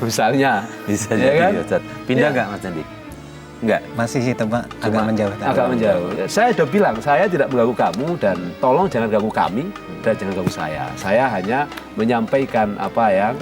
misalnya. Bisa ya jadi kan? Ustaz. Pindah nggak Mas Dendi? Enggak. Masih sih Pak, agak menjauh. Agak menjauh. Saya sudah bilang, saya tidak mengganggu kamu dan tolong jangan ganggu kami dan jangan ganggu saya. Saya hanya menyampaikan apa yang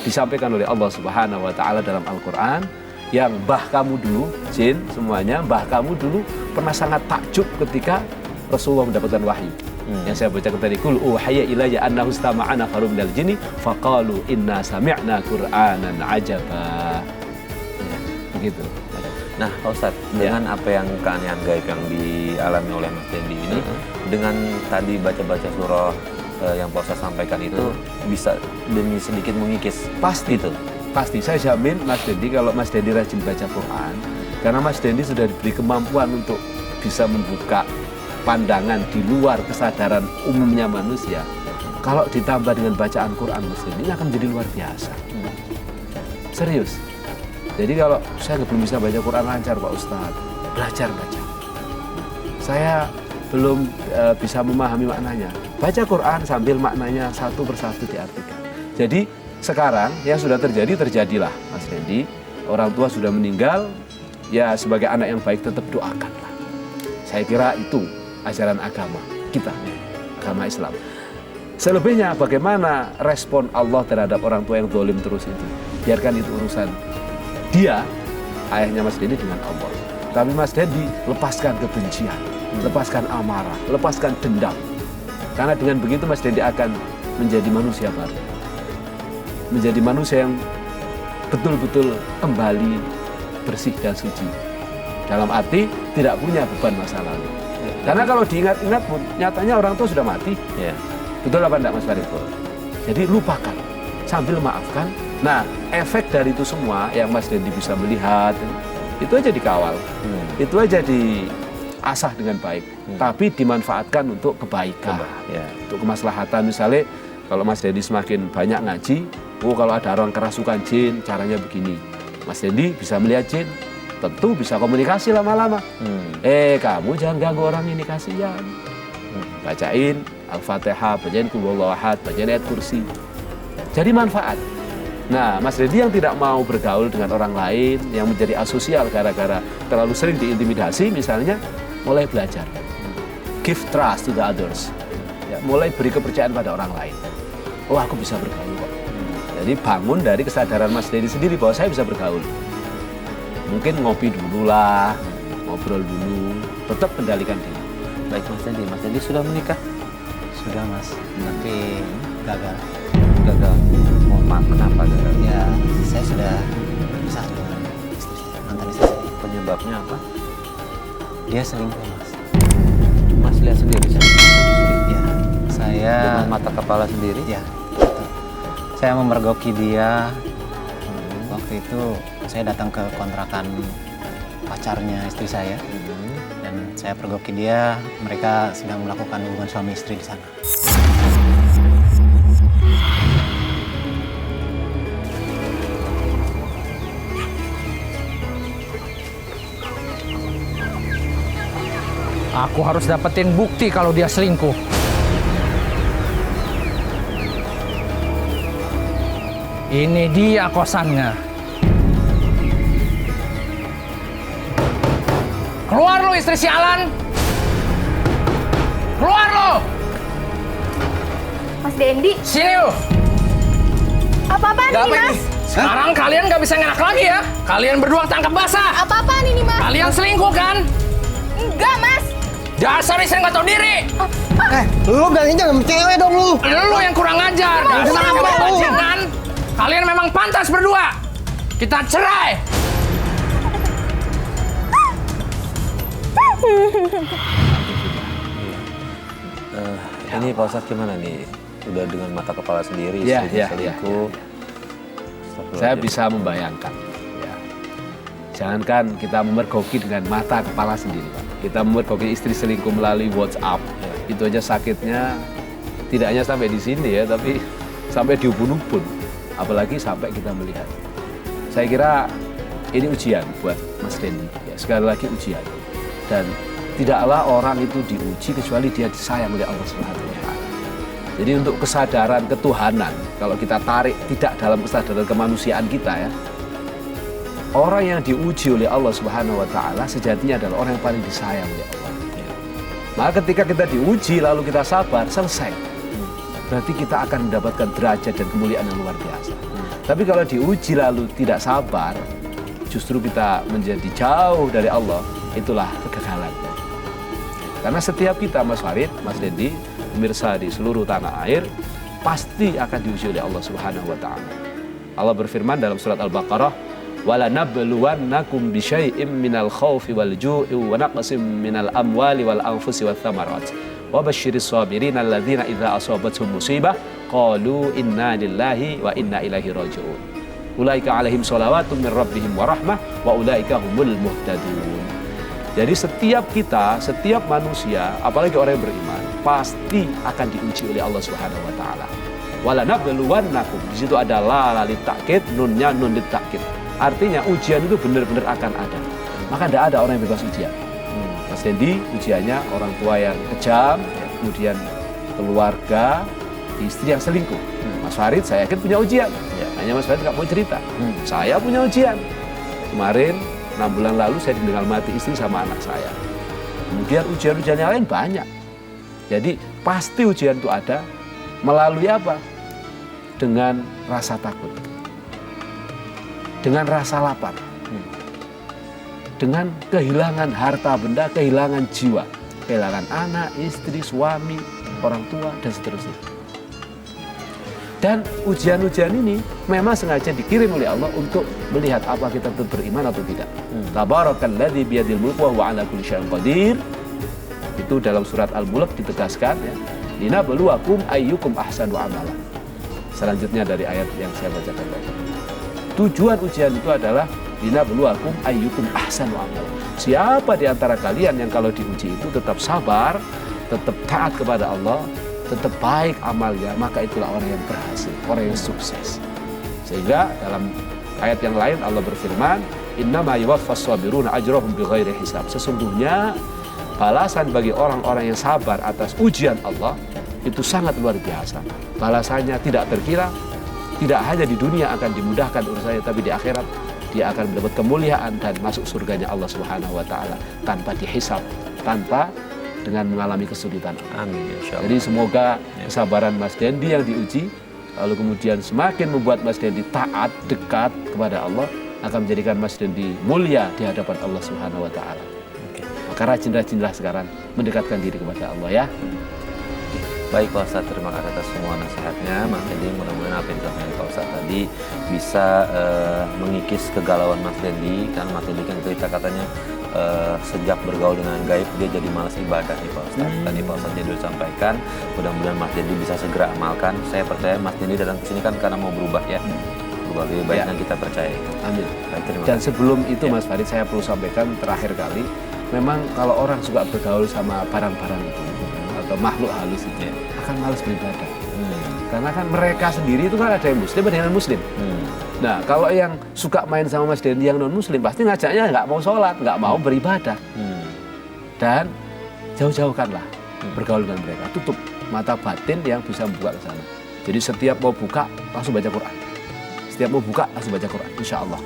disampaikan oleh Allah Subhanahu wa taala dalam Al-Qur'an, yang mbah kamu dulu, jin semuanya, mbah kamu dulu pernah sangat takjub ketika Rasulullah mendapatkan wahyu. Yang saya bacakan tadi, kul uhiya ilayya annahu istama'ana farum minal jinni faqalu inna sami'na qur'anan ajaba. Begitu. Nah, Pak Ustadz, dengan apa yang keanehan gaib yang dialami oleh Mas Dendi ini, dengan tadi baca-baca surah yang Pak Ustadz sampaikan itu, bisa demi sedikit mengikis. Pasti itu. Pasti, saya jamin Mas Dendi, kalau Mas Dendi rajin baca Quran, karena Mas Dendi sudah diberi kemampuan untuk bisa membuka pandangan di luar kesadaran umumnya manusia. Kalau ditambah dengan bacaan Quran Mas Dendi, ini akan menjadi luar biasa. Serius. Jadi kalau saya belum bisa baca Quran lancar Pak Ustadz, belajar baca. Saya belum bisa memahami maknanya. Baca Quran sambil maknanya satu persatu diartikan. Jadi sekarang yang sudah terjadi, terjadilah Mas Dendi. Orang tua sudah meninggal, ya sebagai anak yang baik tetap doakanlah. Saya kira itu ajaran agama kita, agama Islam. Selebihnya bagaimana respon Allah terhadap orang tua yang zalim terus itu. Biarkan itu urusan dia, ayahnya Mas Dendi dengan Allah. Tapi Mas Dendi lepaskan kebencian, lepaskan amarah, lepaskan dendam. Karena dengan begitu Mas Dendi akan menjadi manusia baru. Menjadi manusia yang betul-betul kembali bersih dan suci. Dalam arti tidak punya beban masa lalu. Karena kalau diingat-ingat pun, nyatanya orang tua sudah mati. Ya. Betul apa enggak Mas Farid? Jadi lupakan, sambil maafkan. Nah, efek dari itu semua yang Mas Dendi bisa melihat, itu aja dikawal, itu aja diasah dengan baik, tapi dimanfaatkan untuk kebaikan, untuk kemaslahatan. Misalnya, kalau Mas Dendi semakin banyak ngaji, kalau ada orang kerasukan jin, caranya begini. Mas Dendi bisa melihat jin, tentu bisa komunikasi lama-lama. Kamu jangan ganggu orang ini, kasihan. Bacain Al-Fatihah, bacain Qul Huwallahu Ahad, bacain ayat kursi. Jadi manfaat. Nah, Mas Dendi yang tidak mau bergaul dengan orang lain, yang menjadi asosial gara-gara terlalu sering diintimidasi misalnya, mulai belajar. Give trust to the others. Ya, mulai beri kepercayaan pada orang lain. Oh, aku bisa bergaul kok. Jadi bangun dari kesadaran Mas Dendi sendiri bahwa saya bisa bergaul. Mungkin ngopi dulu lah, ngobrol dulu, tetap kendalikan diri. Baik Mas Dendi sudah menikah? Sudah Mas, tapi gagal. Gagal. Mohon maaf, kenapa gagal? Ya, saya sudah berpisah dengan istri saya, mantan istri saya. Penyebabnya apa? Dia selingkuh Mas. Mas lihat sendiri Ya, saya dengan mata kepala sendiri? Ya, betul. Saya memergoki dia. Waktu itu saya datang ke kontrakan pacarnya istri saya. Dan saya pergoki dia, mereka sedang melakukan hubungan suami istri di sana. Aku harus dapetin bukti kalau dia selingkuh. Ini dia kosannya. Keluar lo istri sialan! Keluar lo! Mas Dendi, Sini lo! apa-apaan ini Mas? Sekarang kalian nggak bisa ngelak lagi ya. Kalian berdua tangkap basah. Apa-apaan ini Mas? Kalian selingkuh kan? Enggak Mas. Dasar istri nggak tahu diri. Lu bilangin jangan cewek dong lu. Lu yang kurang ajar. Dan Kenapa sama lu? bajingan. Kalian memang pantas berdua. Kita cerai. Ini Pak Ustadz gimana nih? Udah dengan mata kepala sendiri, Ya, selingkuh. Saya bisa membayangkan. Ya. Jangankan kita memergoki dengan mata kepala sendiri, Pak. Kita memergoki istri selingkuh melalui WhatsApp. Ya. Itu aja sakitnya tidak hanya sampai di sini ya, tapi sampai di ubun-ubun. Apalagi sampai kita melihat. Saya kira ini ujian buat Mas Dendi. Ya, sekali lagi ujian. Dan tidaklah orang itu diuji kecuali dia disayang oleh Allah Subhanahu wa Ta'ala. Jadi untuk kesadaran ketuhanan, kalau kita tarik tidak dalam kesadaran kemanusiaan kita ya, orang yang diuji oleh Allah Subhanahu wa taala sejatinya adalah orang yang paling disayang oleh Allah. Maka ketika kita diuji lalu kita sabar, selesai. Berarti kita akan mendapatkan derajat dan kemuliaan yang luar biasa. Tapi kalau diuji lalu tidak sabar, justru kita menjadi jauh dari Allah, itulah kegagalan. Karena setiap kita, Mas Farid, Mas Dendi, pemirsa di seluruh tanah air, pasti akan diuji oleh Allah Subhanahu wa taala. Allah berfirman dalam surat Al-Baqarah, "Wala nabluwannakum bisyai'im minal khaufi wal ju'i wa naqsim minal amwali wal anfusi wath thamarat. Wa basyiris sabirin alladzina idza asabathum musibah qalu inna lillahi wa inna ilaihi raji'un. Ulaika alaihim shalawatun min rabbihim wa rahmah wa ulaika humul muhtadun." Jadi setiap kita, setiap manusia, apalagi orang yang beriman, pasti akan diuji oleh Allah Subhanahu wa taala. Wala nabluwannakum. Di situ ada la lit takkid, nunnya nun lit takkid. Artinya ujian itu benar-benar akan ada. Maka tidak ada orang yang bebas ujian. Mas Dendi, ujiannya orang tua yang kejam, kemudian keluarga, istri yang selingkuh. Mas Farid, saya yakin punya ujian. Hanya Mas Farid nggak mau cerita. Saya punya ujian. Kemarin 6 bulan lalu saya ditinggal mati istri sama anak saya. Kemudian ujian-ujian yang lain banyak. Jadi pasti ujian itu ada melalui apa? Dengan rasa takut. Dengan rasa lapar. Dengan kehilangan harta benda, kehilangan jiwa. Kehilangan anak, istri, suami, orang tua, dan seterusnya. Dan ujian-ujian ini memang sengaja dikirim oleh Allah untuk melihat apa kita tetap beriman atau tidak. Tabarakalladzi biyadil mulku wa huwa ala kulli syai'in qadir. Itu dalam surat Al-Mulk ditegaskan ya. Linabluwakum ayyukum ahsanu amala. Selanjutnya dari ayat yang saya bacakan tadi. Tujuan ujian itu adalah linabluwakum ayyukum ahsanu amala. Siapa di antara kalian yang kalau diuji itu tetap sabar, tetap taat kepada Allah, tetap baik amalnya, maka itulah orang yang berhasil, orang yang sukses. Sehingga dalam ayat yang lain Allah berfirman, innama yuwaffas sabiruna ajrahum bighairi hisab. Sesungguhnya balasan bagi orang-orang yang sabar atas ujian Allah itu sangat luar biasa. Balasannya tidak terkira, tidak hanya di dunia akan dimudahkan urusannya, tapi di akhirat dia akan mendapat kemuliaan dan masuk surganya Allah Subhanahu wa taala tanpa dihisab, tanpa dengan mengalami kesulitan. Amin. Jadi semoga kesabaran Mas Dendi yang diuji, lalu kemudian semakin membuat Mas Dendi taat, dekat kepada Allah, akan menjadikan Mas Dendi mulia di hadapan Allah Subhanahu wa taala. Maka rajin-rajinlah sekarang mendekatkan diri kepada Allah ya. Baik Pak Ustadz, terima kasih atas semua nasihatnya. Mas Dendi, mudah-mudahan apa yang disampaikan Pak Ustadz tadi bisa mengikis kegalauan Mas Dendi. Karena Mas Dendi kan cerita katanya sejak bergaul dengan gaib dia jadi malas ibadah nih Pak Ustadz. Tadi Pak Ustadz Jadul sampaikan, mudah-mudahan Mas Dendi bisa segera amalkan. Saya percaya Mas Dendi datang ke sini kan karena mau berubah ya. Berubah lebih baik yang kita percaya itu. Amin. Baik, dan sebelum itu Mas Farid, saya perlu sampaikan terakhir kali, memang kalau orang suka bergaul sama barang-barang itu atau makhluk halus itu akan malas beribadah. Karena kan mereka sendiri itu kan ada yang muslim, ada yang non muslim. Nah, kalau yang suka main sama Mas Dendi yang non muslim pasti ngajaknya nggak mau sholat, nggak mau beribadah. Dan jauh-jauhkanlah bergaul dengan mereka. Tutup mata batin yang bisa membuka ke sana. Jadi setiap mau buka langsung baca Quran. Setiap mau buka langsung baca Quran, insya Allah.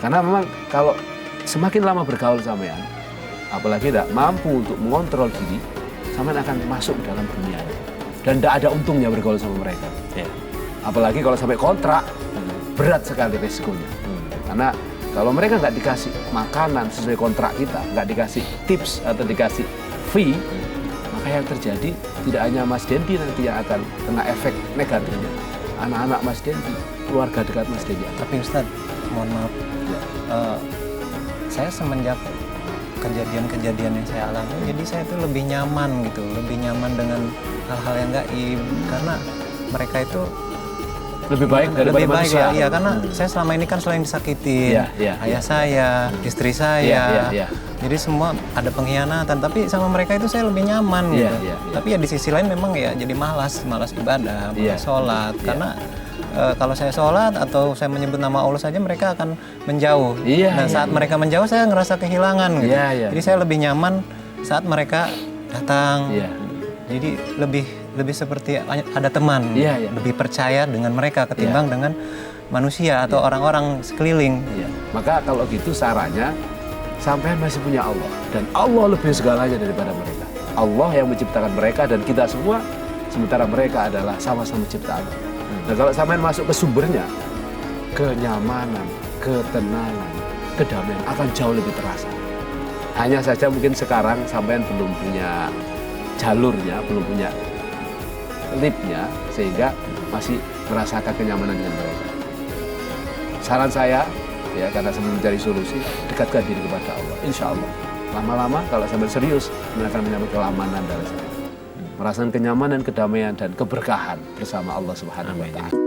Karena memang kalau semakin lama bergaul sama yang, apalagi tidak mampu untuk mengontrol diri, sampean akan masuk ke dalam dunia dan tidak ada untungnya bergaul sama mereka. Apalagi kalau sampai kontrak, berat sekali resikonya. Karena kalau mereka nggak dikasih makanan sesuai kontrak kita, nggak dikasih tips atau dikasih fee, maka yang terjadi tidak hanya Mas Dendi nanti yang akan kena efek negatifnya, anak-anak Mas Dendi, keluarga dekat Mas Dendi. Tapi Ustadz, mohon maaf, saya semenjak kejadian-kejadian yang saya alami, jadi saya itu lebih nyaman gitu, lebih nyaman dengan hal-hal yang gaib, karena mereka itu lebih baik daripada lebih baik manusia. ya, iya, karena saya selama ini kan selain disakitin, ayah saya, istri saya, jadi semua ada pengkhianatan, tapi sama mereka itu saya lebih nyaman gitu. Tapi ya di sisi lain memang ya jadi malas ibadah, malas sholat, karena kalau saya sholat atau saya menyebut nama Allah saja mereka akan menjauh. Dan saat mereka menjauh saya ngerasa kehilangan gitu. Jadi saya lebih nyaman saat mereka datang. Jadi lebih lebih seperti ada teman, Iya, iya. lebih percaya dengan mereka ketimbang dengan manusia atau orang-orang sekeliling. Iya. Maka kalau gitu sarannya, sampean masih punya Allah. Dan Allah lebih segalanya daripada mereka. Allah yang menciptakan mereka dan kita semua, sementara mereka adalah sama-sama ciptaan. Nah kalau sampean masuk ke sumbernya, kenyamanan, ketenangan, kedamaian akan jauh lebih terasa. Hanya saja mungkin sekarang sampean belum punya jalurnya, belum punya liftnya, sehingga masih merasakan kenyamanan dengan mereka. Saran saya, ya karena sambil mencari solusi, dekatkan diri kepada Allah. Insya Allah, lama-lama kalau sampai serius, akan mendapat kelamanan dari sana. Merasakan kenyamanan, kedamaian, dan keberkahan bersama Allah Subhanahu wa Ta'ala.